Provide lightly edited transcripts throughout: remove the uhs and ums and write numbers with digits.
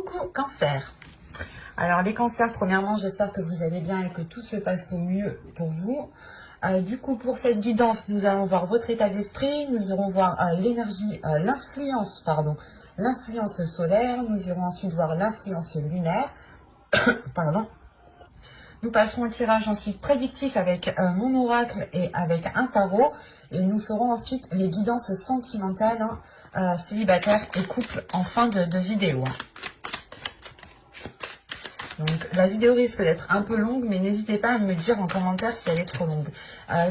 Coucou Cancer. Alors les cancers, premièrement, j'espère que vous allez bien et que tout se passe au mieux pour vous. Du coup, pour cette guidance, nous allons voir votre état d'esprit, nous irons voir l'énergie, l'influence solaire, nous irons ensuite voir l'influence lunaire, pardon. Nous passerons au tirage ensuite prédictif avec mon oracle et avec un tarot. Et nous ferons ensuite les guidances sentimentales, célibataires et couples en fin de vidéo. Donc la vidéo risque d'être un peu longue, mais n'hésitez pas à me dire en commentaire si elle est trop longue.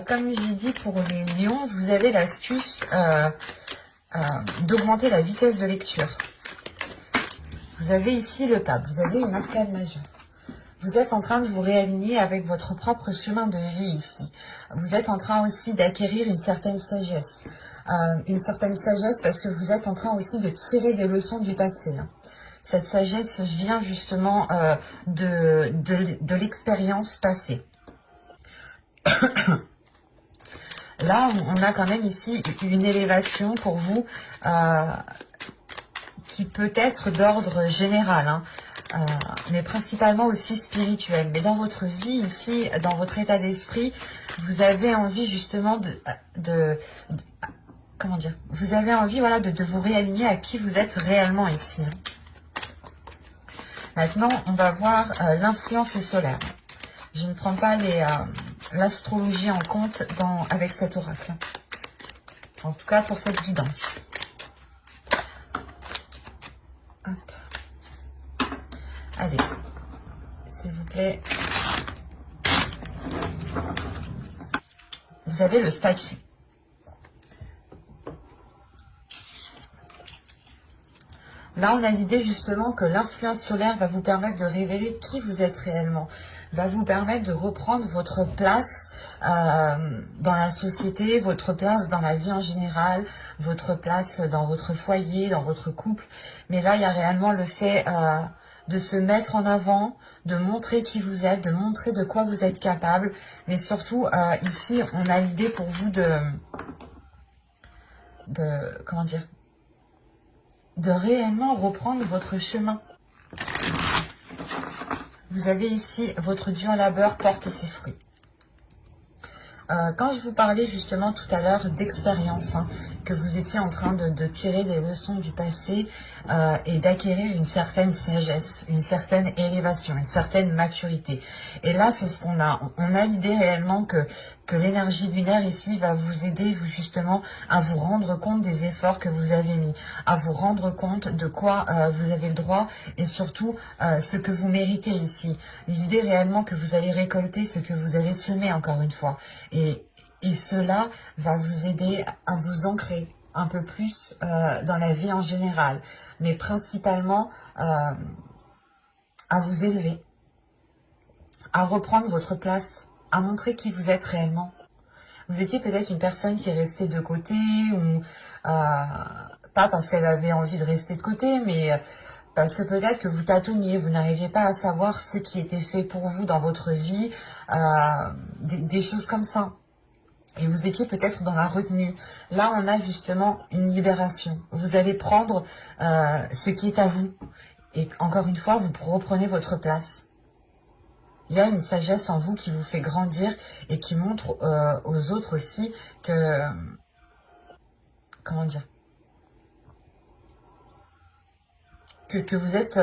Comme j'ai dit pour les lions, vous avez l'astuce d'augmenter la vitesse de lecture. Vous avez ici le pape, vous avez une arcane majeure. Vous êtes en train de vous réaligner avec votre propre chemin de vie ici. Vous êtes en train aussi d'acquérir une certaine sagesse. Parce que vous êtes en train aussi de tirer des leçons du passé. Cette sagesse vient justement de l'expérience passée. Là, on a quand même ici une élévation pour vous qui peut être d'ordre général, mais principalement aussi spirituel. Mais dans votre vie ici, dans votre état d'esprit, vous avez envie justement comment dire, vous avez envie de vous réaligner à qui vous êtes réellement ici. Maintenant, on va voir l'influence solaire. Je ne prends pas l'astrologie en compte avec cet oracle. En tout cas, pour cette guidance. Hop. Allez, s'il vous plaît. Vous avez le statut. Là, on a l'idée justement que l'influence solaire va vous permettre de révéler qui vous êtes réellement, va vous permettre de reprendre votre place dans la société, votre place dans la vie en général, votre place dans votre foyer, dans votre couple. Mais là, il y a réellement le fait de se mettre en avant, de montrer qui vous êtes, de montrer de quoi vous êtes capable. Mais surtout, ici, on a l'idée pour vous comment dire, de réellement reprendre votre chemin. Vous avez ici votre dur labeur porte ses fruits. Quand je vous parlais justement tout à l'heure d'expérience, que vous étiez en train de tirer des leçons du passé et d'acquérir une certaine sagesse, une certaine élévation, une certaine maturité. Et là, c'est ce qu'on a. On a l'idée réellement que l'énergie lunaire ici va vous aider justement à vous rendre compte des efforts que vous avez mis, à vous rendre compte de quoi vous avez le droit et surtout ce que vous méritez ici. L'idée réellement que vous allez récolter ce que vous avez semé encore une fois. Et cela va vous aider à vous ancrer un peu plus dans la vie en général, mais principalement à vous élever, à reprendre votre place, à montrer qui vous êtes réellement. Vous étiez peut-être une personne qui est restée de côté, ou pas parce qu'elle avait envie de rester de côté, mais parce que peut-être que vous tâtonniez, vous n'arriviez pas à savoir ce qui était fait pour vous dans votre vie, des choses comme ça. Et vous étiez peut-être dans la retenue. Là, on a justement une libération. Vous allez prendre ce qui est à vous. Et encore une fois, vous reprenez votre place. Il y a une sagesse en vous qui vous fait grandir et qui montre aux autres aussi que... Comment dire, que vous êtes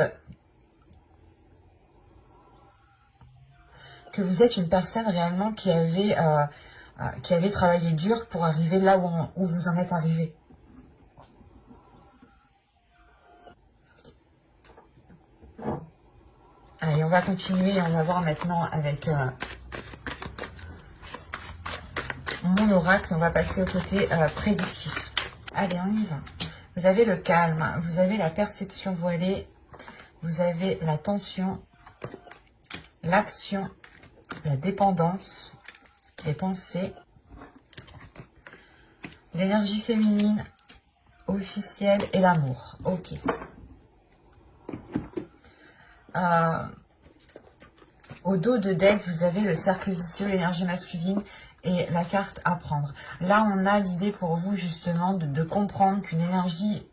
une personne réellement qui avait travaillé dur pour arriver là où vous en êtes arrivé. Allez, on va continuer, on va voir maintenant avec mon oracle, on va passer au côté prédictif. Allez, on y va. Vous avez le calme, vous avez la perception voilée, vous avez la tension, l'action, la dépendance, les pensées, l'énergie féminine, officielle et l'amour. Ok. Au dos de deck, vous avez le cercle vicieux, l'énergie masculine et la carte apprendre. Là, on a l'idée pour vous justement de comprendre qu'une énergie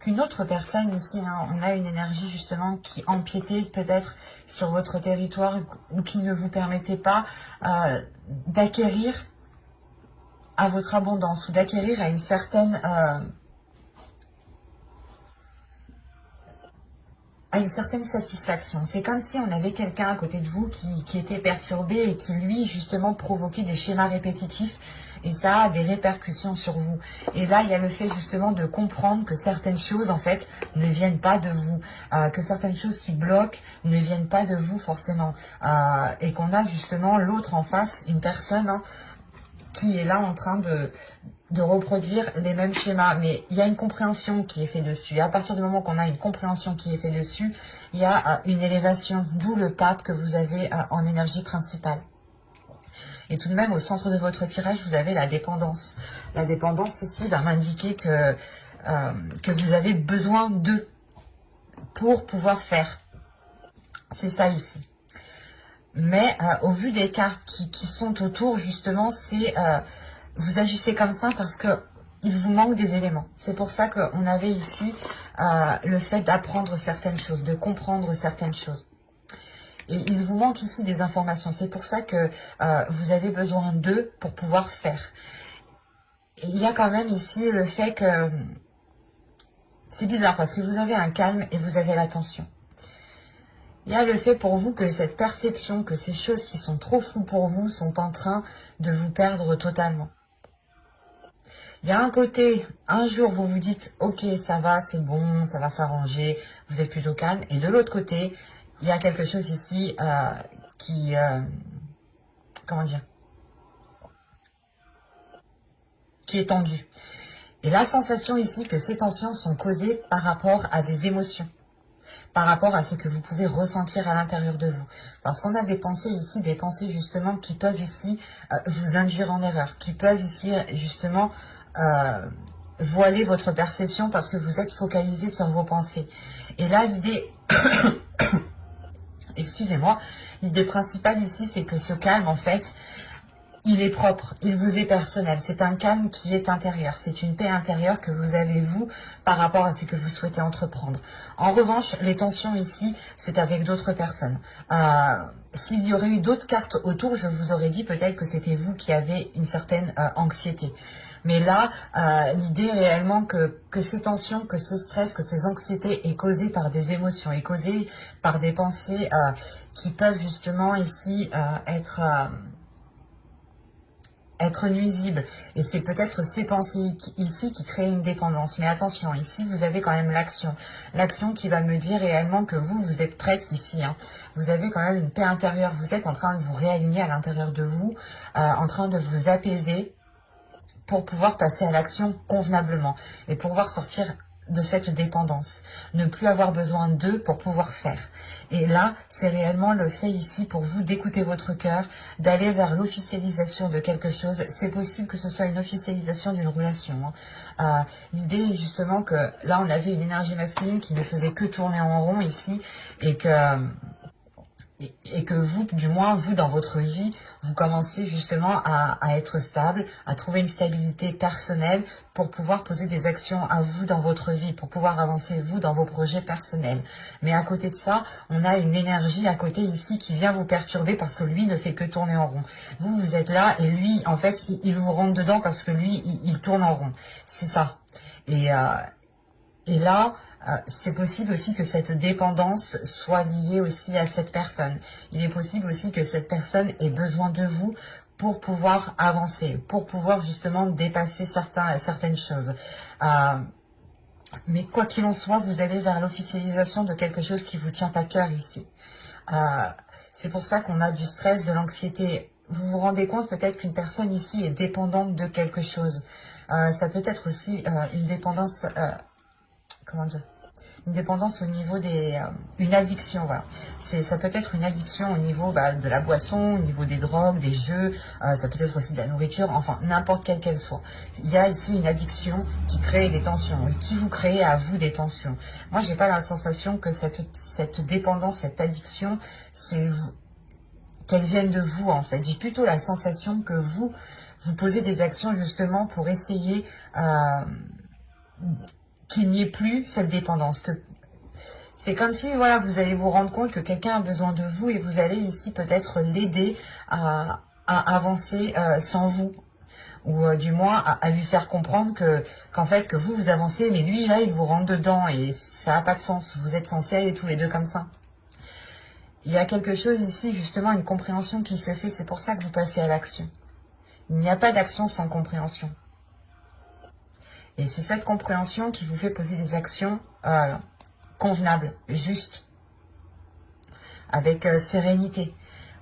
qu'une autre personne ici, hein, on a une énergie justement qui empiétait peut-être sur votre territoire ou qui ne vous permettait pas d'acquérir à votre abondance ou d'acquérir à une certaine satisfaction. C'est comme si on avait quelqu'un à côté de vous qui était perturbé et qui, lui, justement, provoquait des schémas répétitifs et ça a des répercussions sur vous. Et là, il y a le fait, justement, de comprendre que certaines choses, en fait, ne viennent pas de vous, que certaines choses qui bloquent ne viennent pas de vous, forcément, et qu'on a, justement, l'autre en face, une personne, hein, qui est là en train de reproduire les mêmes schémas, mais il y a une compréhension qui est faite dessus. Et à partir du moment qu'on a une compréhension qui est faite dessus, il y a une élévation, d'où le pape que vous avez en énergie principale. Et tout de même, au centre de votre tirage, vous avez la dépendance. La dépendance ici va m'indiquer que vous avez besoin d'eux pour pouvoir faire. C'est ça ici. Mais au vu des cartes qui sont autour, justement, c'est vous agissez comme ça parce que il vous manque des éléments. C'est pour ça qu'on avait ici le fait d'apprendre certaines choses, de comprendre certaines choses. Et il vous manque ici des informations. C'est pour ça que vous avez besoin d'eux pour pouvoir faire. Et il y a quand même ici le fait que c'est bizarre parce que vous avez un calme et vous avez l'attention. Il y a le fait pour vous que cette perception, que ces choses qui sont trop floues pour vous sont en train de vous perdre totalement. Il y a un côté, un jour vous vous dites, ok ça va, c'est bon, ça va s'arranger, vous êtes plutôt calme. Et de l'autre côté, il y a quelque chose ici qui, comment dire, qui est tendu. Et la sensation ici que ces tensions sont causées par rapport à des émotions, par rapport à ce que vous pouvez ressentir à l'intérieur de vous. Parce qu'on a des pensées ici, des pensées justement qui peuvent ici vous induire en erreur, qui peuvent ici justement voiler votre perception parce que vous êtes focalisé sur vos pensées. Et là, l'idée, excusez-moi, l'idée principale ici, c'est que ce calme, en fait, il est propre, il vous est personnel. C'est un calme qui est intérieur. C'est une paix intérieure que vous avez, vous, par rapport à ce que vous souhaitez entreprendre. En revanche, les tensions ici, c'est avec d'autres personnes. S'il y aurait eu d'autres cartes autour, je vous aurais dit peut-être que c'était vous qui avez une certaine anxiété. Mais là, l'idée réellement que ces tensions, que ce stress, que ces anxiétés est causé par des émotions, est causé par des pensées qui peuvent justement ici être nuisibles. Et c'est peut-être ces pensées ici qui créent une dépendance. Mais attention, ici vous avez quand même l'action. L'action qui va me dire réellement que vous êtes prête ici. Hein. Vous avez quand même une paix intérieure. Vous êtes en train de vous réaligner à l'intérieur de vous, en train de vous apaiser, pour pouvoir passer à l'action convenablement et pouvoir sortir de cette dépendance, ne plus avoir besoin d'eux pour pouvoir faire. Et là, c'est réellement le fait ici pour vous d'écouter votre cœur, d'aller vers l'officialisation de quelque chose. C'est possible que ce soit une officialisation d'une relation. Hein. L'idée est justement que là, on avait une énergie masculine qui ne faisait que tourner en rond ici et que vous, du moins vous dans votre vie, vous commenciez justement à être stable, à trouver une stabilité personnelle pour pouvoir poser des actions à vous dans votre vie, pour pouvoir avancer vous dans vos projets personnels. Mais à côté de ça, on a une énergie à côté ici qui vient vous perturber parce que lui ne fait que tourner en rond. Vous, vous êtes là et lui, en fait, il vous rentre dedans parce que lui, il tourne en rond. C'est ça. Et là, c'est possible aussi que cette dépendance soit liée aussi à cette personne. Il est possible aussi que cette personne ait besoin de vous pour pouvoir avancer, pour pouvoir justement dépasser certaines choses. Mais quoi qu'il en soit, vous allez vers l'officialisation de quelque chose qui vous tient à cœur ici. C'est pour ça qu'on a du stress, de l'anxiété. Vous vous rendez compte peut-être qu'une personne ici est dépendante de quelque chose. Ça peut être aussi une dépendance... comment dire, une dépendance au niveau une addiction, voilà. Ça peut être une addiction au niveau de la boisson, au niveau des drogues, des jeux, ça peut être aussi de la nourriture, enfin n'importe quelle qu'elle soit. Il y a ici une addiction qui crée des tensions et qui vous crée à vous des tensions. Moi, j'ai pas la sensation que cette dépendance, cette addiction, qu'elle vienne de vous en fait. J'ai plutôt la sensation que vous posez des actions justement pour essayer qu'il n'y ait plus cette dépendance. Que c'est comme si, voilà, vous allez vous rendre compte que quelqu'un a besoin de vous et vous allez ici peut-être l'aider à avancer sans vous. Ou du moins à lui faire comprendre qu'en fait, que vous avancez, mais lui, là, il vous rentre dedans et ça n'a pas de sens. Vous êtes censés aller tous les deux comme ça. Il y a quelque chose ici, justement, une compréhension qui se fait, c'est pour ça que vous passez à l'action. Il n'y a pas d'action sans compréhension. Et c'est cette compréhension qui vous fait poser des actions convenables, justes, avec sérénité.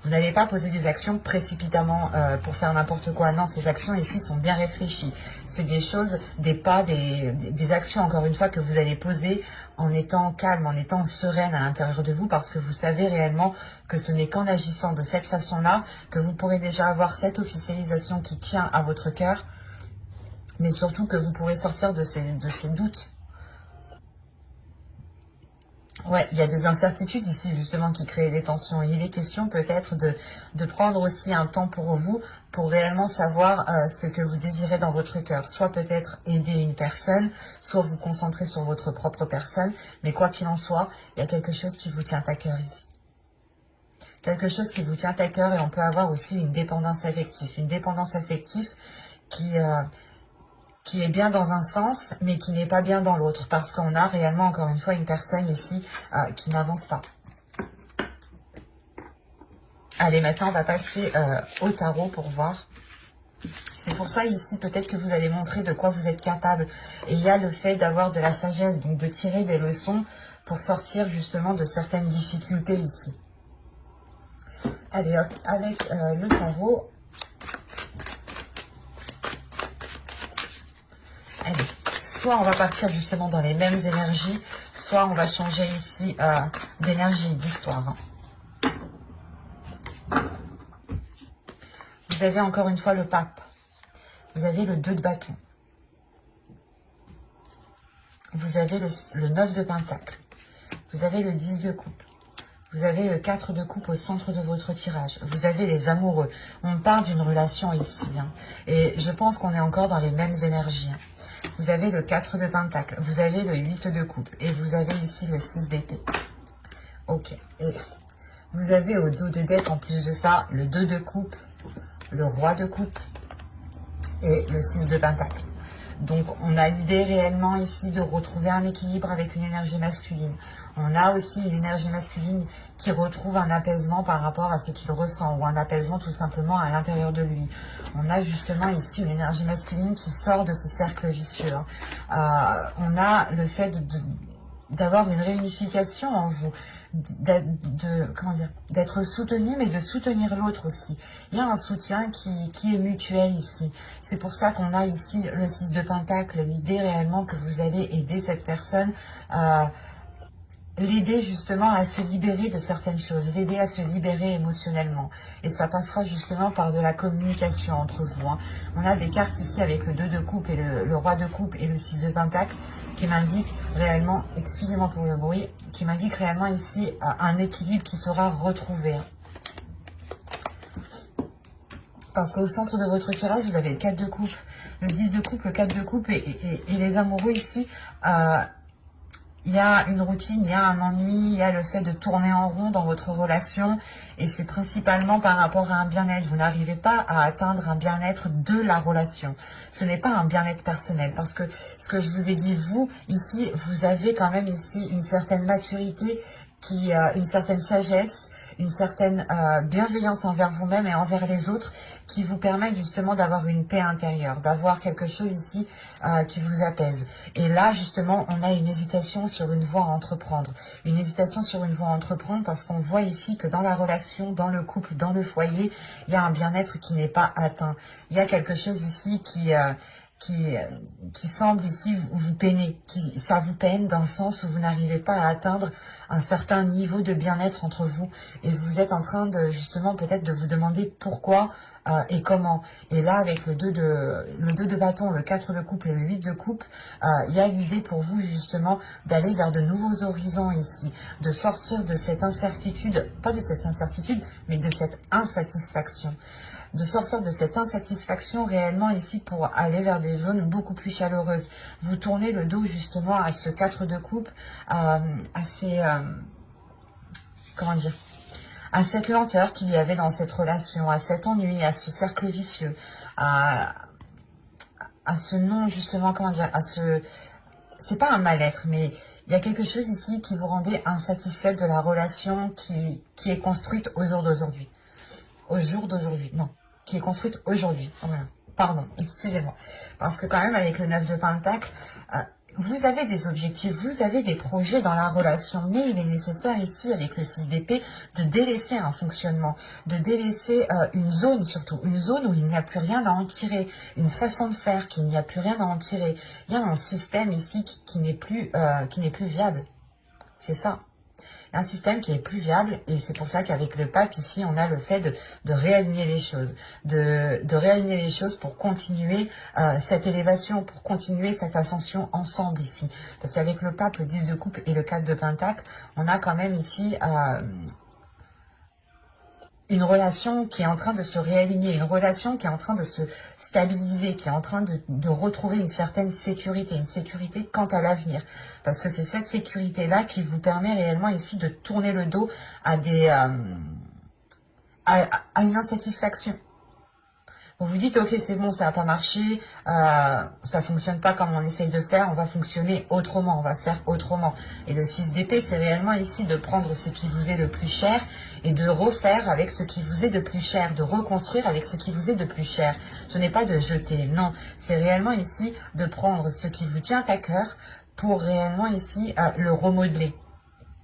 Vous n'allez pas poser des actions précipitamment pour faire n'importe quoi. Non, ces actions ici sont bien réfléchies. C'est des choses, des pas, des actions, encore une fois, que vous allez poser en étant calme, en étant sereine à l'intérieur de vous, parce que vous savez réellement que ce n'est qu'en agissant de cette façon-là que vous pourrez déjà avoir cette officialisation qui tient à votre cœur, mais surtout que vous pourrez sortir de ces doutes. Ouais, il y a des incertitudes ici justement qui créent des tensions. Il est question peut-être de prendre aussi un temps pour vous, pour réellement savoir ce que vous désirez dans votre cœur. Soit peut-être aider une personne, soit vous concentrer sur votre propre personne. Mais quoi qu'il en soit, il y a quelque chose qui vous tient à cœur ici. Quelque chose qui vous tient à cœur, et on peut avoir aussi une dépendance affective. Une dépendance affective qui est bien dans un sens, mais qui n'est pas bien dans l'autre, parce qu'on a réellement, encore une fois, une personne ici qui n'avance pas. Allez, maintenant, on va passer au tarot pour voir. C'est pour ça, ici, peut-être que vous allez montrer de quoi vous êtes capable. Et il y a le fait d'avoir de la sagesse, donc de tirer des leçons pour sortir, justement, de certaines difficultés ici. Allez, hop, avec le tarot... Allez, soit on va partir justement dans les mêmes énergies, soit on va changer ici d'énergie, d'histoire. Vous avez encore une fois le pape. Vous avez le 2 de bâton. Vous avez le 9 de pentacle. Vous avez le 10 de coupe. Vous avez le 4 de coupe au centre de votre tirage. Vous avez les amoureux. On parle d'une relation ici. Et je pense qu'on est encore dans les mêmes énergies. Vous avez le 4 de pentacle, vous avez le 8 de coupe et vous avez ici le 6 d'épée. Ok. Et vous avez au dos de dette, en plus de ça, le 2 de coupe, le roi de coupe et le 6 de pentacle. Donc, on a l'idée réellement ici de retrouver un équilibre avec une énergie masculine. On a aussi une énergie masculine qui retrouve un apaisement par rapport à ce qu'il ressent, ou un apaisement tout simplement à l'intérieur de lui. On a justement ici une énergie masculine qui sort de ce cercle vicieux. On a le fait d'avoir une réunification en vous, d'être soutenu, mais de soutenir l'autre aussi. Il y a un soutien qui est mutuel ici. C'est pour ça qu'on a ici le 6 de pentacle, l'idée réellement que vous allez aider cette personne, l'aider justement à se libérer de certaines choses, l'aider à se libérer émotionnellement. Et ça passera justement par de la communication entre vous. On a des cartes ici avec le 2 de coupe et le roi de coupe et le 6 de pentacle qui m'indiquent réellement, excusez-moi pour le bruit, qui m'indiquent réellement ici un équilibre qui sera retrouvé. Parce qu'au centre de votre tirage, vous avez le 4 de coupe, le 10 de coupe, le 4 de coupe et les amoureux ici... il y a une routine, il y a un ennui, il y a le fait de tourner en rond dans votre relation et c'est principalement par rapport à un bien-être. Vous n'arrivez pas à atteindre un bien-être de la relation. Ce n'est pas un bien-être personnel parce que ce que je vous ai dit, vous, ici, vous avez quand même ici une certaine maturité, une certaine sagesse, une certaine bienveillance envers vous-même et envers les autres qui vous permettent justement d'avoir une paix intérieure, d'avoir quelque chose ici qui vous apaise. Et là, justement, on a une hésitation sur une voie à entreprendre. Une hésitation sur une voie à entreprendre parce qu'on voit ici que dans la relation, dans le couple, dans le foyer, il y a un bien-être qui n'est pas atteint. Il y a quelque chose ici qui semble ici vous peiner, ça vous peine dans le sens où vous n'arrivez pas à atteindre un certain niveau de bien-être entre vous et vous êtes en train de justement peut-être de vous demander pourquoi et comment. Et là avec le 2 de bâton, le 4 de coupe et le 8 de coupe, il y a l'idée pour vous justement d'aller vers de nouveaux horizons ici, de sortir de cette incertitude, pas de cette incertitude, mais de cette insatisfaction. de sortir de cette insatisfaction réellement ici pour aller vers des zones beaucoup plus chaleureuses. Vous tournez le dos justement à ce 4 de coupe, à ces... comment dire, à cette lenteur qu'il y avait dans cette relation, à cet ennui, à ce cercle vicieux, à ce non, justement, comment dire, à ce... C'est pas un mal-être, mais il y a quelque chose ici qui vous rendait insatisfaite de la relation qui est construite au jour d'aujourd'hui. Au jour d'aujourd'hui, non, qui est construite aujourd'hui. Voilà. Pardon, excusez-moi. Parce que quand même, avec le 9 de Pentacle, vous avez des objectifs, vous avez des projets dans la relation, mais il est nécessaire ici, avec le 6 d'épée, de délaisser un fonctionnement, de délaisser une zone surtout, une zone où il n'y a plus rien à en tirer, une façon de faire qu'il n'y a plus rien à en tirer. Il y a un système ici qui n'est plus viable. C'est ça. Un système qui est plus viable, et c'est pour ça qu'avec le pape ici on a le fait de réaligner les choses, de réaligner les choses pour continuer cette élévation, pour continuer cette ascension ensemble ici, parce qu'avec le pape, le 10 de coupe et le 4 de pentacle, on a quand même ici une relation qui est en train de se réaligner, une relation qui est en train de se stabiliser, qui est en train de retrouver une certaine sécurité, une sécurité quant à l'avenir. Parce que c'est cette sécurité-là qui vous permet réellement ici de tourner le dos à à une insatisfaction. Vous vous dites, ok, c'est bon, ça n'a pas marché, ça fonctionne pas comme on essaye de faire, on va fonctionner autrement, on va faire autrement. Et le 6 d'épée, c'est réellement ici de prendre ce qui vous est le plus cher et de refaire avec ce qui vous est de plus cher, de reconstruire avec ce qui vous est de plus cher. Ce n'est pas de jeter, non, c'est réellement ici de prendre ce qui vous tient à cœur pour réellement ici le remodeler.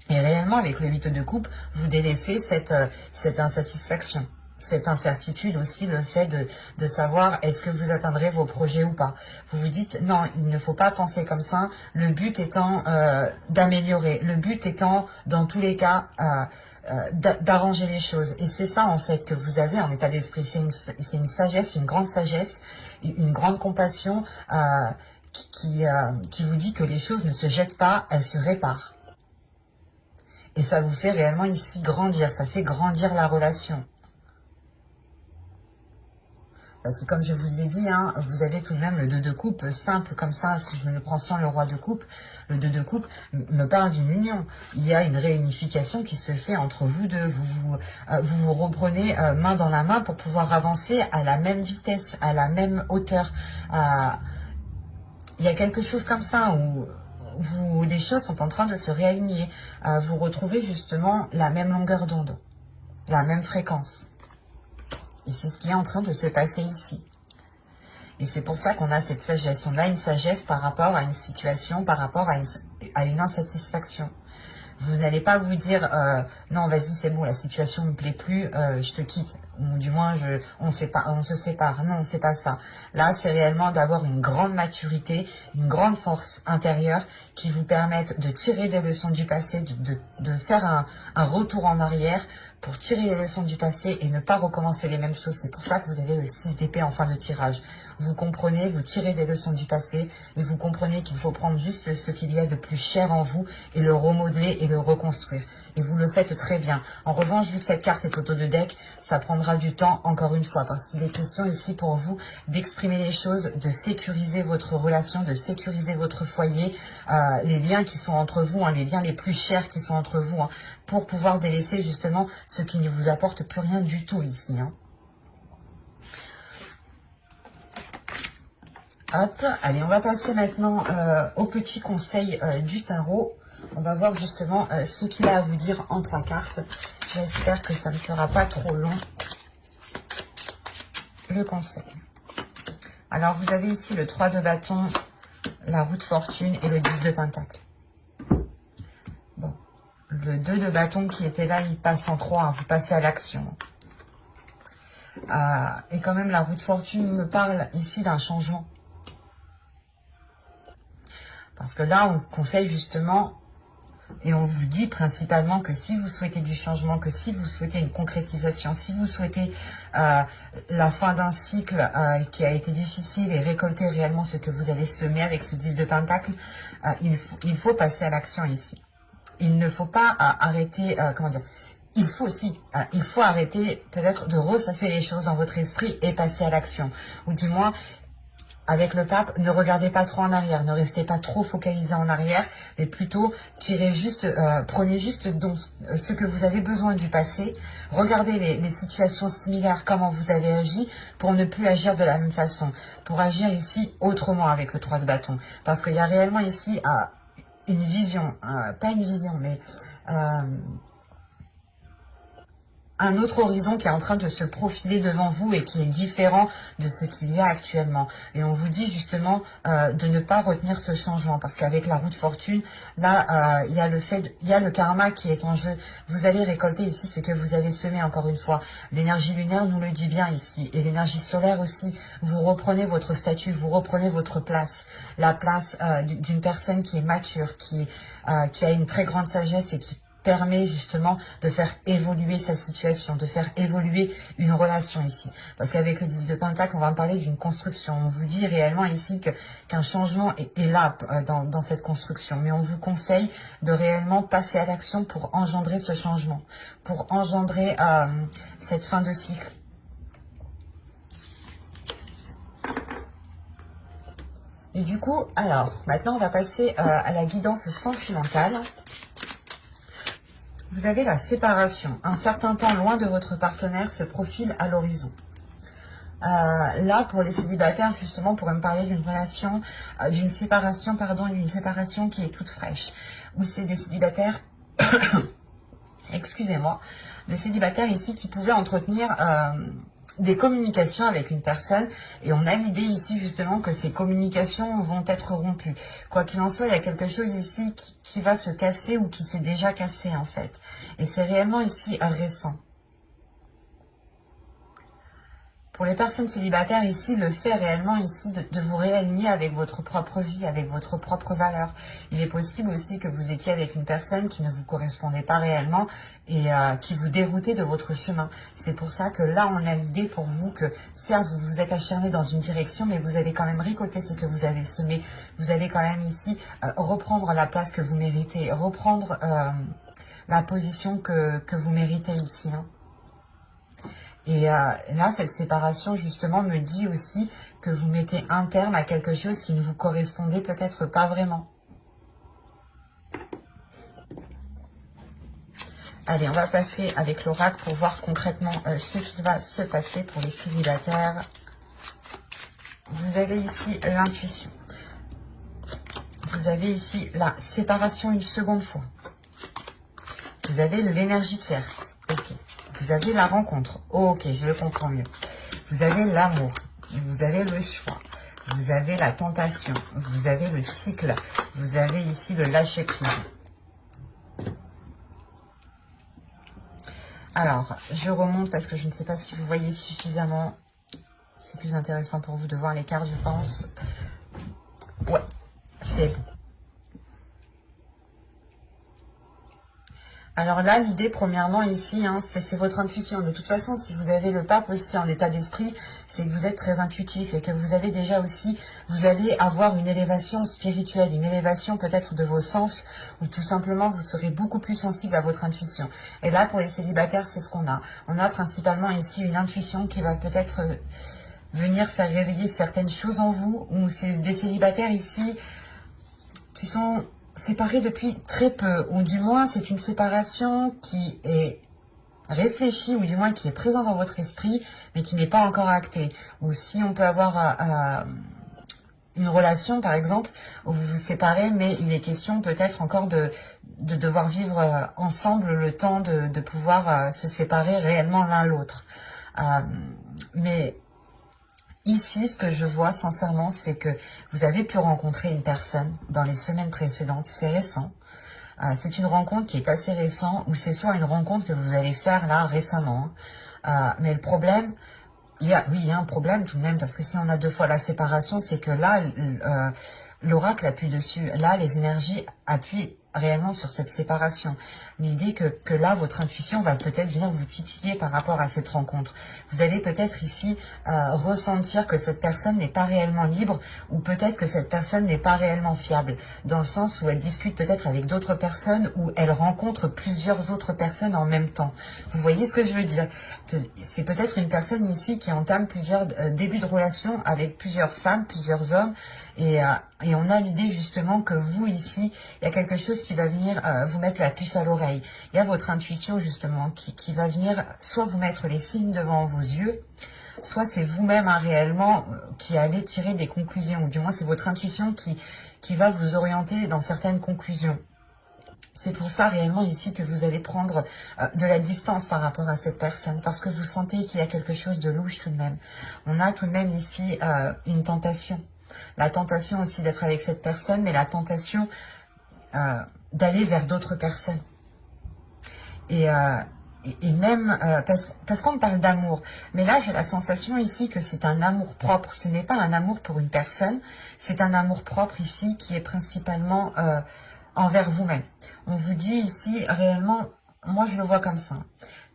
Et réellement, avec le 8 de coupe, vous délaissez cette insatisfaction. Cette incertitude aussi, le fait de savoir est-ce que vous atteindrez vos projets ou pas. Vous vous dites non, il ne faut pas penser comme ça, le but étant d'améliorer, le but étant dans tous les cas d'arranger les choses. Et c'est ça en fait que vous avez en état d'esprit, c'est une sagesse, une grande sagesse, une grande compassion qui vous dit que les choses ne se jettent pas, elles se réparent. Et ça vous fait réellement ici grandir, ça fait grandir la relation. Parce que comme je vous ai dit, hein, vous avez tout de même le 2 de coupe, simple comme ça, si je me le prends sans le roi de coupe, le 2 de coupe me parle d'une union. Il y a une réunification qui se fait entre vous deux, vous reprenez main dans la main pour pouvoir avancer à la même vitesse, à la même hauteur. Il y a quelque chose comme ça où les choses sont en train de se réaligner. Vous retrouvez justement la même longueur d'onde, la même fréquence. Et c'est ce qui est en train de se passer ici. Et c'est pour ça qu'on a cette sagesse. On a une sagesse par rapport à une situation, par rapport à une insatisfaction. Vous n'allez pas vous dire non, vas-y, c'est bon, la situation ne me plaît plus, je te quitte. Ou du moins, on se sépare. Non, c'est pas ça. Là, c'est réellement d'avoir une grande maturité, une grande force intérieure qui vous permettent de tirer des leçons du passé, de faire un retour en arrière pour tirer les leçons du passé et ne pas recommencer les mêmes choses. C'est pour ça que vous avez le 6 d'épée en fin de tirage. Vous comprenez, vous tirez des leçons du passé et vous comprenez qu'il faut prendre juste ce qu'il y a de plus cher en vous et le remodeler et le reconstruire. Et vous le faites très bien. En revanche, vu que cette carte est auto de deck, ça prendra du temps encore une fois parce qu'il est question ici pour vous d'exprimer les choses, de sécuriser votre relation, de sécuriser votre foyer, les liens qui sont entre vous, hein, les liens les plus chers qui sont entre vous, hein, pour pouvoir délaisser justement ce qui ne vous apporte plus rien du tout ici. Hein. Hop, allez, on va passer maintenant au petit conseil du tarot. On va voir justement ce qu'il a à vous dire en 3 cartes. J'espère que ça ne fera pas trop long, le conseil. Alors, vous avez ici le 3 de bâton, la roue de fortune et le 10 de pentacle. Bon, le 2 de bâton qui était là, il passe en 3, hein, vous passez à l'action. Et quand même, la roue de fortune me parle ici d'un changement. Parce que là, on vous conseille justement, et on vous dit principalement que si vous souhaitez du changement, que si vous souhaitez une concrétisation, si vous souhaitez la fin d'un cycle qui a été difficile et récolter réellement ce que vous allez semer avec ce 10 de pentacle, il faut passer à l'action ici. Il ne faut pas arrêter, comment dire, il faut arrêter peut-être de ressasser les choses dans votre esprit et passer à l'action. Ou du moins, avec le pape, ne regardez pas trop en arrière, ne restez pas trop focalisé en arrière, mais plutôt prenez juste donc ce que vous avez besoin du passé, regardez les situations similaires, comment vous avez agi, pour ne plus agir de la même façon, pour agir ici autrement avec le 3 de bâton. Parce qu'il y a réellement ici une vision, pas une vision, mais un autre horizon qui est en train de se profiler devant vous et qui est différent de ce qu'il y a actuellement. Et on vous dit justement de ne pas retenir ce changement, parce qu'avec la roue de fortune, là, il y a le karma qui est en jeu. Vous allez récolter ici ce que vous avez semé, encore une fois. L'énergie lunaire nous le dit bien ici, et l'énergie solaire aussi. Vous reprenez votre statut, vous reprenez votre place, la place d'une personne qui est mature, qui a une très grande sagesse et qui permet justement de faire évoluer sa situation, de faire évoluer une relation ici. Parce qu'avec le 10 de Pentacle, on va parler d'une construction. On vous dit réellement ici qu'un changement est là dans cette construction. Mais on vous conseille de réellement passer à l'action pour engendrer ce changement, pour engendrer cette fin de cycle. Et du coup, alors, maintenant on va passer à la guidance sentimentale. Vous avez la séparation. Un certain temps loin de votre partenaire se profile à l'horizon. Là, pour les célibataires, justement, on pourrait me parler d'une relation, d'une séparation qui est toute fraîche. Ou c'est des célibataires, excusez-moi, des célibataires ici qui pouvaient entretenir des communications avec une personne, et on a l'idée ici justement que ces communications vont être rompues. Quoi qu'il en soit, il y a quelque chose ici qui va se casser ou qui s'est déjà cassé en fait. Et c'est réellement ici récent. Pour les personnes célibataires ici, le fait réellement ici de vous réaligner avec votre propre vie, avec votre propre valeur. Il est possible aussi que vous étiez avec une personne qui ne vous correspondait pas réellement et qui vous déroutait de votre chemin. C'est pour ça que là, on a l'idée pour vous que certes, vous vous êtes acharné dans une direction, mais vous avez quand même récolté ce que vous avez semé. Vous allez quand même ici reprendre la place que vous méritez, reprendre la position que vous méritez ici, hein. Et là, cette séparation, justement, me dit aussi que vous mettez un terme à quelque chose qui ne vous correspondait peut-être pas vraiment. Allez, on va passer avec l'oracle pour voir concrètement ce qui va se passer pour les célibataires. Vous avez ici l'intuition. Vous avez ici la séparation une seconde fois. Vous avez l'énergie tierce. Ok. Vous avez la rencontre. Oh, ok, je le comprends mieux. Vous avez l'amour. Vous avez le choix. Vous avez la tentation. Vous avez le cycle. Vous avez ici le lâcher prise. Alors, je remonte parce que je ne sais pas si vous voyez suffisamment. C'est plus intéressant pour vous de voir les cartes, je pense. Ouais, c'est bon. Alors là, l'idée, premièrement, ici, hein, c'est votre intuition. De toute façon, si vous avez le pape aussi en état d'esprit, c'est que vous êtes très intuitif et que vous avez déjà aussi, vous allez avoir une élévation spirituelle, une élévation peut-être de vos sens, ou tout simplement, vous serez beaucoup plus sensible à votre intuition. Et là, pour les célibataires, c'est ce qu'on a. On a principalement ici une intuition qui va peut-être venir faire réveiller certaines choses en vous, ou c'est des célibataires ici qui sont séparés depuis très peu, ou du moins c'est une séparation qui est réfléchie, ou du moins qui est présente dans votre esprit, mais qui n'est pas encore actée. Ou si on peut avoir une relation, par exemple, où vous vous séparez, mais il est question peut-être encore de devoir vivre ensemble le temps de pouvoir se séparer réellement l'un l'autre. Mais ici, ce que je vois sincèrement, c'est que vous avez pu rencontrer une personne dans les semaines précédentes, c'est récent. C'est une rencontre qui est assez récente, ou c'est soit une rencontre que vous allez faire là récemment. Mais le problème, il y a un problème tout de même, parce que si on a 2 fois la séparation, c'est que là, l'oracle appuie dessus. Là, les énergies appuient réellement sur cette séparation. L'idée que là, votre intuition va peut-être venir vous titiller par rapport à cette rencontre. Vous allez peut-être ici ressentir que cette personne n'est pas réellement libre, ou peut-être que cette personne n'est pas réellement fiable, dans le sens où elle discute peut-être avec d'autres personnes, ou elle rencontre plusieurs autres personnes en même temps. Vous voyez ce que je veux dire? C'est peut-être une personne ici qui entame plusieurs débuts de relation avec plusieurs femmes, plusieurs hommes, et on a l'idée justement que vous ici, il y a quelque chose qui va venir vous mettre la puce à l'oreille. Il y a votre intuition justement qui va venir soit vous mettre les signes devant vos yeux, soit c'est vous-même réellement qui allez tirer des conclusions, ou du moins c'est votre intuition qui va vous orienter dans certaines conclusions. C'est pour ça réellement ici que vous allez prendre de la distance par rapport à cette personne, parce que vous sentez qu'il y a quelque chose de louche tout de même. On a tout de même ici une tentation. La tentation aussi d'être avec cette personne, mais la tentation d'aller vers d'autres personnes. Et même, parce qu'on me parle d'amour, mais là j'ai la sensation ici que c'est un amour propre. Ce n'est pas un amour pour une personne, c'est un amour propre ici qui est principalement envers vous-même. On vous dit ici réellement, moi je le vois comme ça,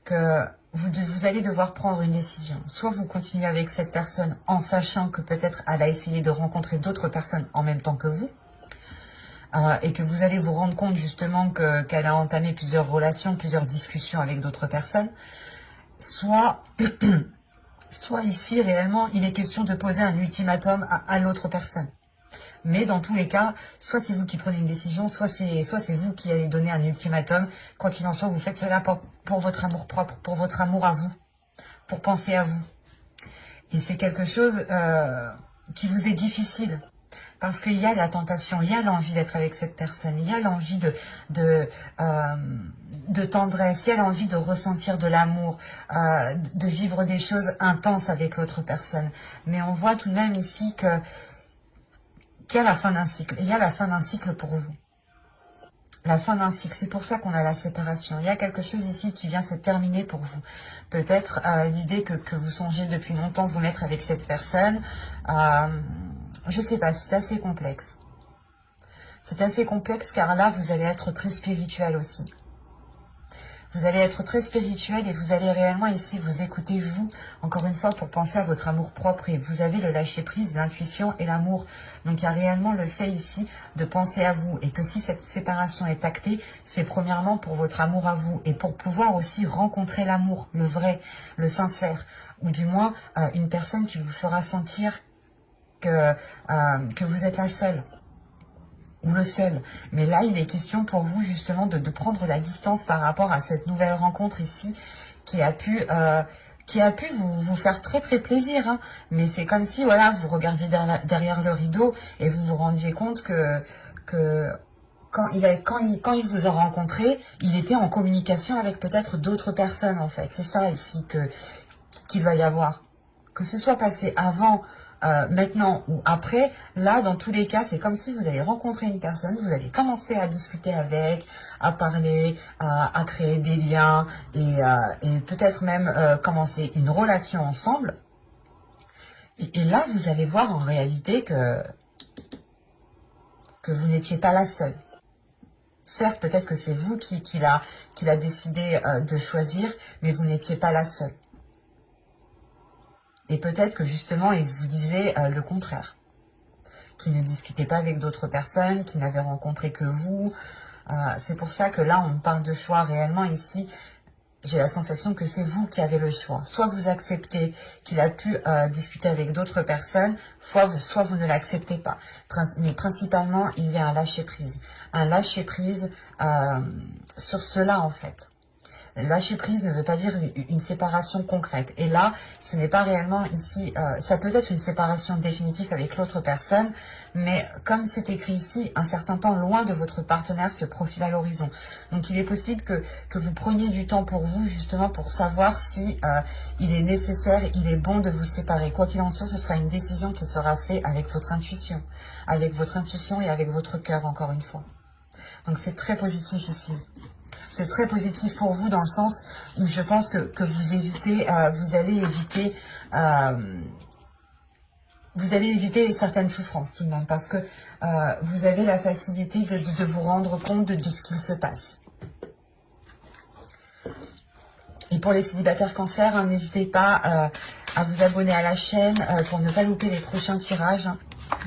que vous allez devoir prendre une décision. Soit vous continuez avec cette personne en sachant que peut-être elle a essayé de rencontrer d'autres personnes en même temps que vous, et que vous allez vous rendre compte justement qu'elle a entamé plusieurs relations, plusieurs discussions avec d'autres personnes, soit ici réellement il est question de poser un ultimatum à l'autre personne. Mais dans tous les cas, soit c'est vous qui prenez une décision, soit c'est vous qui allez donner un ultimatum. Quoi qu'il en soit, vous faites cela pour votre amour propre, pour votre amour à vous, pour penser à vous. Et c'est quelque chose qui vous est difficile. Parce qu'il y a la tentation, il y a l'envie d'être avec cette personne, il y a l'envie de tendresse, il y a l'envie de ressentir de l'amour, de vivre des choses intenses avec l'autre personne. Mais on voit tout de même ici qu'il y a la fin d'un cycle. Il y a la fin d'un cycle pour vous. La fin d'un cycle, c'est pour ça qu'on a la séparation. Il y a quelque chose ici qui vient se terminer pour vous. Peut-être l'idée que vous songez depuis longtemps vous mettre avec cette personne. Je sais pas, c'est assez complexe. C'est assez complexe car là, vous allez être très spirituel aussi. Vous allez être très spirituel et vous allez réellement ici vous écouter vous, encore une fois, pour penser à votre amour propre. Et vous avez le lâcher-prise, l'intuition et l'amour. Donc il y a réellement le fait ici de penser à vous. Et que si cette séparation est actée, c'est premièrement pour votre amour à vous. Et pour pouvoir aussi rencontrer l'amour, le vrai, le sincère. Ou du moins, une personne qui vous fera sentir que vous êtes la seule. Ou le seul. Mais là, il est question pour vous justement de prendre la distance par rapport à cette nouvelle rencontre ici qui a pu vous faire très très plaisir. Hein. Mais c'est comme si voilà, vous regardiez derrière le rideau et vous vous rendiez compte que quand il vous a rencontré, il était en communication avec peut-être d'autres personnes en fait. C'est ça ici qu'il va y avoir. Que ce soit passé avant, maintenant ou après, là, dans tous les cas, c'est comme si vous allez rencontrer une personne, vous allez commencer à discuter avec, à parler, à créer des liens et peut-être même commencer une relation ensemble. Et là, vous allez voir en réalité que vous n'étiez pas la seule. Certes, peut-être que c'est vous qui l'a décidé de choisir, mais vous n'étiez pas la seule. Et peut-être que justement, il vous disait le contraire. Qu'il ne discutait pas avec d'autres personnes, qu'il n'avait rencontré que vous. C'est pour ça que là, on parle de choix réellement ici. J'ai la sensation que c'est vous qui avez le choix. Soit vous acceptez qu'il a pu discuter avec d'autres personnes, soit vous ne l'acceptez pas. Mais principalement, il y a un lâcher-prise. Un lâcher-prise sur cela, en fait. Lâcher prise ne veut pas dire une séparation concrète. Et là, ce n'est pas réellement ici, ça peut être une séparation définitive avec l'autre personne, mais comme c'est écrit ici, un certain temps loin de votre partenaire se profile à l'horizon. Donc il est possible que vous preniez du temps pour vous, justement pour savoir si il est nécessaire, il est bon de vous séparer. Quoi qu'il en soit, ce sera une décision qui sera faite avec votre intuition et avec votre cœur, encore une fois. Donc c'est très positif ici. C'est très positif pour vous dans le sens où je pense que vous allez éviter vous allez éviter certaines souffrances tout de même, parce que vous avez la facilité de vous rendre compte de ce qu'il se passe. Et pour les célibataires cancer, hein, n'hésitez pas à vous abonner à la chaîne pour ne pas louper les prochains tirages.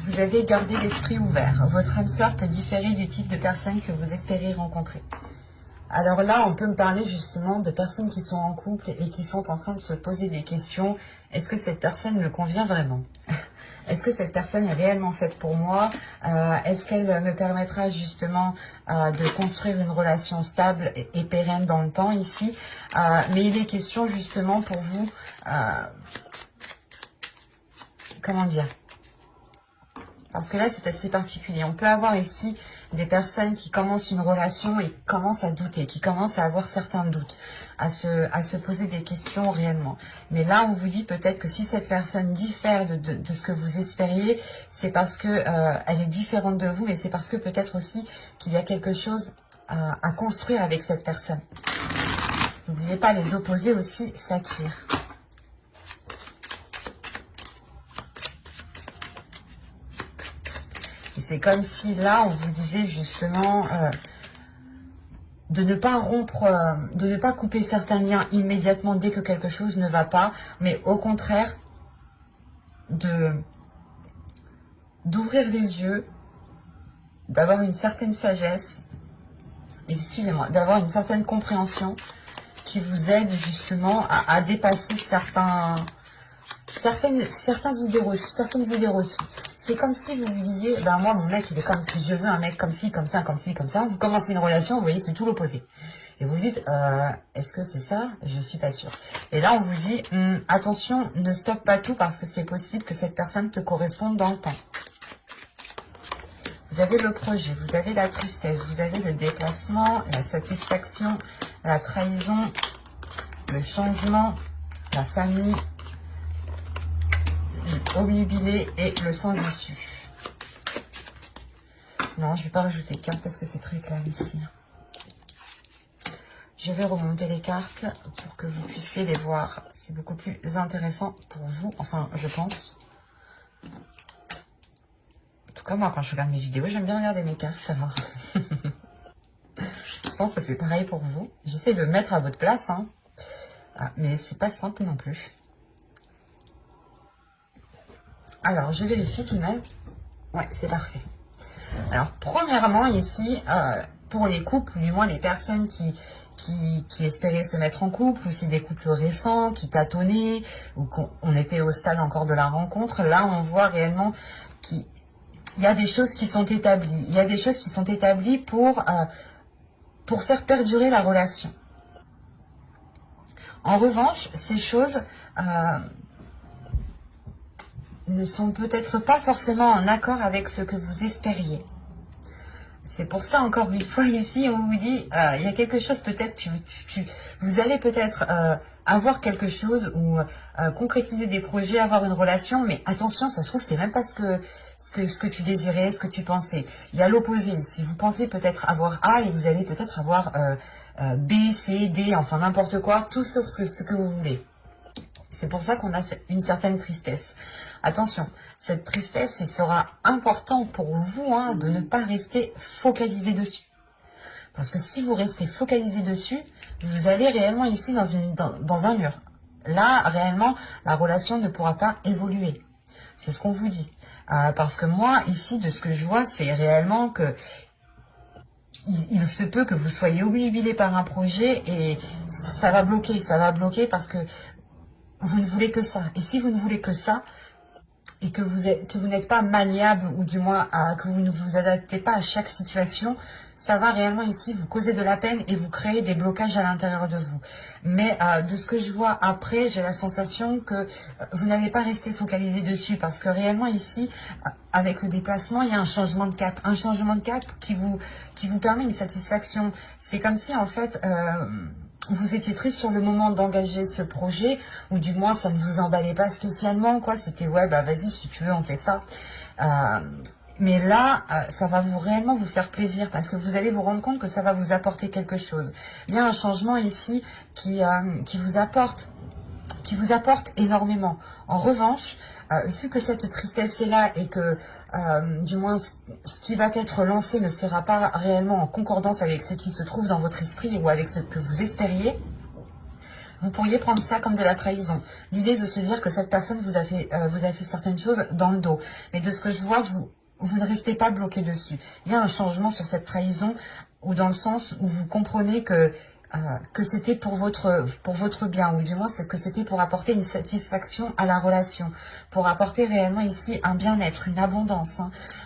Vous avez gardé l'esprit ouvert. Votre âme sœur peut différer du type de personne que vous espérez rencontrer. Alors là, on peut me parler justement de personnes qui sont en couple et qui sont en train de se poser des questions. Est-ce que cette personne me convient vraiment? Est-ce que cette personne est réellement faite pour moi? Est-ce qu'elle me permettra justement de construire une relation stable et pérenne dans le temps ici? Mais il est question justement pour vous, comment dire? Parce que là, c'est assez particulier. On peut avoir ici des personnes qui commencent une relation et commencent à douter, qui commencent à avoir certains doutes, à se poser des questions réellement. Mais là, on vous dit peut-être que si cette personne diffère de ce que vous espériez, c'est parce que elle est différente de vous, mais c'est parce que peut-être aussi qu'il y a quelque chose à construire avec cette personne. N'oubliez pas, les opposés aussi s'attirent. Et c'est comme si là, on vous disait justement de ne pas rompre, de ne pas couper certains liens immédiatement dès que quelque chose ne va pas, mais au contraire, d'ouvrir les yeux, d'avoir une certaine sagesse, excusez-moi, d'avoir une certaine compréhension qui vous aide justement à dépasser certaines idées reçues. C'est comme si vous vous disiez, ben moi mon mec il est comme, je veux un mec comme ci, comme ça, comme ci, comme ça. Vous commencez une relation, vous voyez, c'est tout l'opposé. Et vous vous dites, est-ce que c'est ça? Je suis pas sûre. Et là on vous dit, attention, ne stoppe pas tout parce que c'est possible que cette personne te corresponde dans le temps. Vous avez le projet, vous avez la tristesse, vous avez le déplacement, la satisfaction, la trahison, le changement, la famille, obnubilé et le sans issue. Non, je ne vais pas rajouter de cartes parce que c'est très clair ici. Je vais remonter les cartes pour que vous puissiez les voir. C'est beaucoup plus intéressant pour vous, enfin je pense. En tout cas moi quand je regarde mes vidéos, j'aime bien regarder mes cartes, savoir. Je pense que c'est pareil pour vous. J'essaie de me mettre à votre place, hein. Mais c'est pas simple non plus. Alors, je vérifie tout de même. Ouais, c'est parfait. Alors, premièrement, ici, pour les couples, ou du moins les personnes qui espéraient se mettre en couple, ou c'est des couples récents, qui tâtonnaient, ou qu'on était au stade encore de la rencontre, là, on voit réellement qu'il y a des choses qui sont établies. Il y a des choses qui sont établies pour faire perdurer la relation. En revanche, ces choses ne sont peut-être pas forcément en accord avec ce que vous espériez. C'est pour ça, encore une fois, ici, on vous dit, il y a quelque chose, peut-être, vous allez peut-être avoir quelque chose ou concrétiser des projets, avoir une relation, mais attention, ça se trouve, c'est même pas ce que tu désirais, ce que tu pensais. Il y a l'opposé. Si vous pensez peut-être avoir A et vous allez peut-être avoir B, C, D, enfin n'importe quoi, tout sauf ce que vous voulez. C'est pour ça qu'on a une certaine tristesse. Attention, cette tristesse, il sera important pour vous de ne pas rester focalisé dessus. Parce que si vous restez focalisé dessus, vous allez réellement ici dans un mur. Là, réellement, la relation ne pourra pas évoluer. C'est ce qu'on vous dit. Parce que moi, ici, de ce que je vois, c'est réellement que il se peut que vous soyez obnubilé par un projet et ça va bloquer parce que vous ne voulez que ça. Et si vous ne voulez que ça, et que vous n'êtes pas maniable, ou du moins que vous ne vous adaptez pas à chaque situation, ça va réellement ici vous causer de la peine et vous créer des blocages à l'intérieur de vous. Mais de ce que je vois après, j'ai la sensation que vous n'avez pas resté focalisé dessus, parce que réellement ici, avec le déplacement, il y a un changement de cap. Un changement de cap qui vous permet une satisfaction. C'est comme si en fait vous étiez triste sur le moment d'engager ce projet, ou du moins ça ne vous emballait pas spécialement, quoi. C'était ouais, bah vas-y, si tu veux, on fait ça. Mais là, ça va réellement vous faire plaisir, parce que vous allez vous rendre compte que ça va vous apporter quelque chose. Il y a un changement ici qui vous apporte qui vous apporte énormément. En revanche, vu que cette tristesse est là et que du moins ce qui va être lancé ne sera pas réellement en concordance avec ce qui se trouve dans votre esprit ou avec ce que vous espériez, vous pourriez prendre ça comme de la trahison. L'idée de se dire que cette personne vous a fait certaines choses dans le dos. Mais de ce que je vois, vous ne restez pas bloqué dessus. Il y a un changement sur cette trahison, ou dans le sens où vous comprenez que c'était pour votre bien, ou du moins c'est que c'était pour apporter une satisfaction à la relation, pour apporter réellement ici un bien-être, une abondance.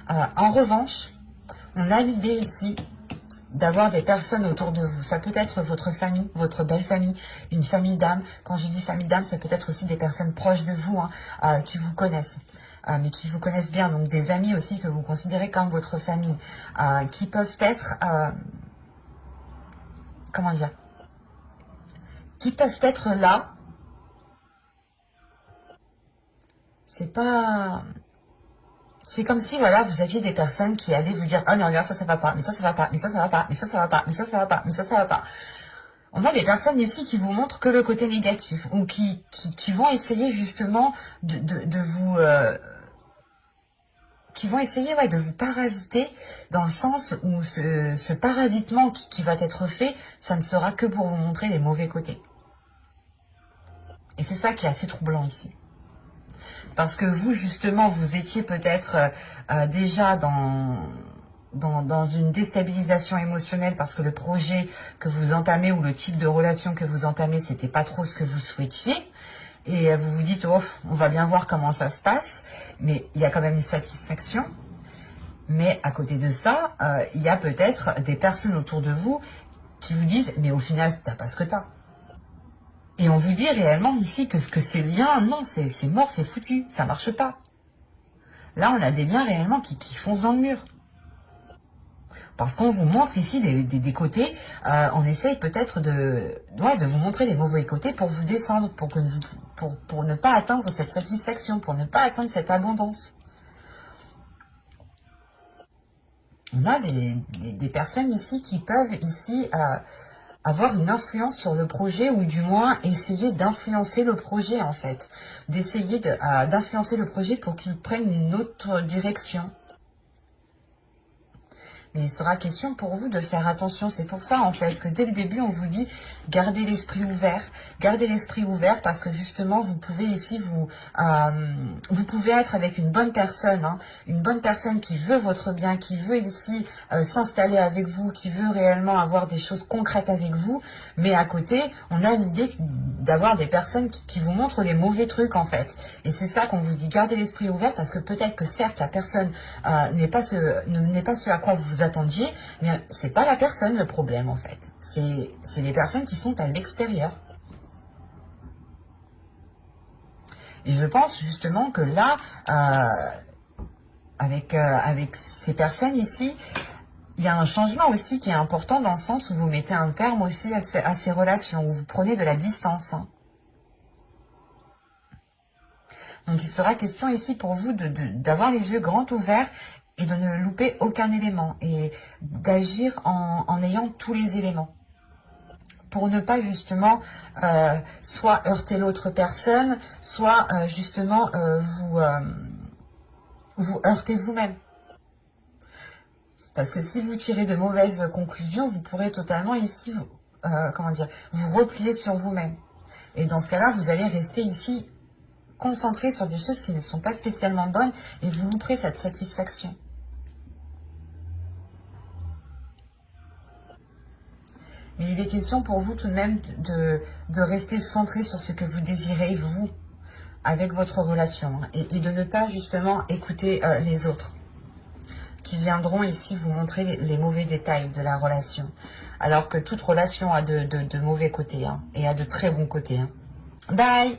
En revanche, on a l'idée ici d'avoir des personnes autour de vous. Ça peut être votre famille, votre belle famille, une famille d'âme. Quand je dis famille d'âme, ça peut être aussi des personnes proches de vous, qui vous connaissent. Mais qui vous connaissent bien, donc des amis aussi que vous considérez comme votre famille, qui peuvent être, comment dire, qui peuvent être là. C'est comme si, voilà, vous aviez des personnes qui allaient vous dire, oh non, regarde, ça va pas, mais ça va pas, mais ça va pas, mais ça va pas, mais ça va pas, mais ça va pas. On a des personnes ici qui vous montrent que le côté négatif, ou qui vont essayer justement de vous... qui vont essayer de vous parasiter, dans le sens où ce parasitement qui va être fait, ça ne sera que pour vous montrer les mauvais côtés. Et c'est ça qui est assez troublant ici. Parce que vous, justement, vous étiez peut-être déjà dans une déstabilisation émotionnelle, parce que le projet que vous entamez ou le type de relation que vous entamez, c'était pas trop ce que vous souhaitiez. Et vous vous dites, oh, on va bien voir comment ça se passe, mais il y a quand même une satisfaction. Mais à côté de ça, il y a peut-être des personnes autour de vous qui vous disent, mais au final, t'as pas ce que t'as. Et on vous dit réellement ici que ces liens, non, c'est mort, c'est foutu, ça marche pas. Là, on a des liens réellement qui foncent dans le mur. Parce qu'on vous montre ici des côtés, on essaye peut-être de vous montrer les mauvais côtés pour vous descendre, pour ne pas atteindre cette satisfaction, pour ne pas atteindre cette abondance. On a des personnes ici qui peuvent ici avoir une influence sur le projet, ou du moins essayer d'influencer le projet en fait. D'essayer d'influencer le projet pour qu'il prenne une autre direction. Mais il sera question pour vous de faire attention. C'est pour ça, en fait, que dès le début, on vous dit gardez l'esprit ouvert. Gardez l'esprit ouvert parce que justement, vous pouvez ici, vous pouvez être avec une bonne personne, une bonne personne qui veut votre bien, qui veut ici s'installer avec vous, qui veut réellement avoir des choses concrètes avec vous. Mais à côté, on a l'idée d'avoir des personnes qui vous montrent les mauvais trucs, en fait. Et c'est ça qu'on vous dit, gardez l'esprit ouvert parce que peut-être que certes, la personne n'est pas ce à quoi vous attendiez, mais c'est pas la personne le problème en fait. C'est les personnes qui sont à l'extérieur. Et je pense justement que là, avec ces personnes ici, il y a un changement aussi qui est important dans le sens où vous mettez un terme aussi à ces relations, où vous prenez de la distance. Donc il sera question ici pour vous d'avoir les yeux grands ouverts et de ne louper aucun élément et d'agir en ayant tous les éléments. Pour ne pas justement soit heurter l'autre personne, soit justement vous heurter vous-même. Parce que si vous tirez de mauvaises conclusions, vous pourrez totalement ici, vous replier sur vous-même. Et dans ce cas-là, vous allez rester ici concentré sur des choses qui ne sont pas spécialement bonnes et vous louperez cette satisfaction. Mais il est question pour vous tout de même de rester centré sur ce que vous désirez, vous, avec votre relation. Et de ne pas justement écouter les autres, qui viendront ici vous montrer les mauvais détails de la relation. Alors que toute relation a de mauvais côtés, et a de très bons côtés. Bye!